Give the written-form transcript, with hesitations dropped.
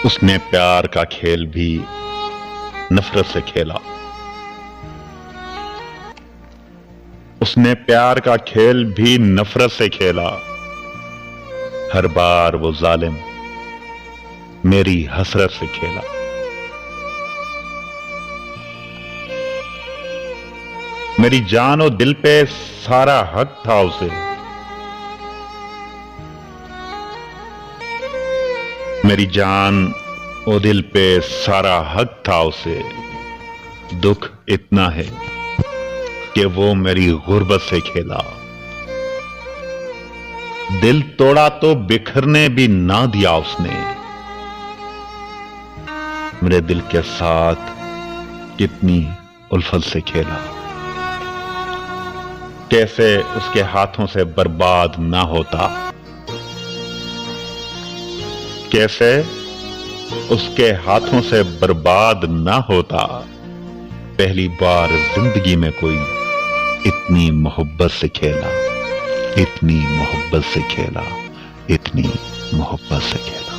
उसने प्यार का खेल भी नफरत से खेला। उसने प्यार का खेल भी नफरत से खेला। हर बार वो जालिम मेरी हसरत से खेला। मेरी जान और दिल पे सारा हक था उसे। मेरी जान और दिल पे सारा हक था उसे। दुख इतना है कि वो मेरी गुर्बत से खेला। दिल तोड़ा तो बिखरने भी ना दिया उसने। मेरे दिल के साथ कितनी उल्फत से खेला। कैसे उसके हाथों से बर्बाद ना होता। कैसे उसके हाथों से बर्बाद ना होता। पहली बार जिंदगी में कोई इतनी मोहब्बत से खेला। इतनी मोहब्बत से खेला। इतनी मोहब्बत से खेला।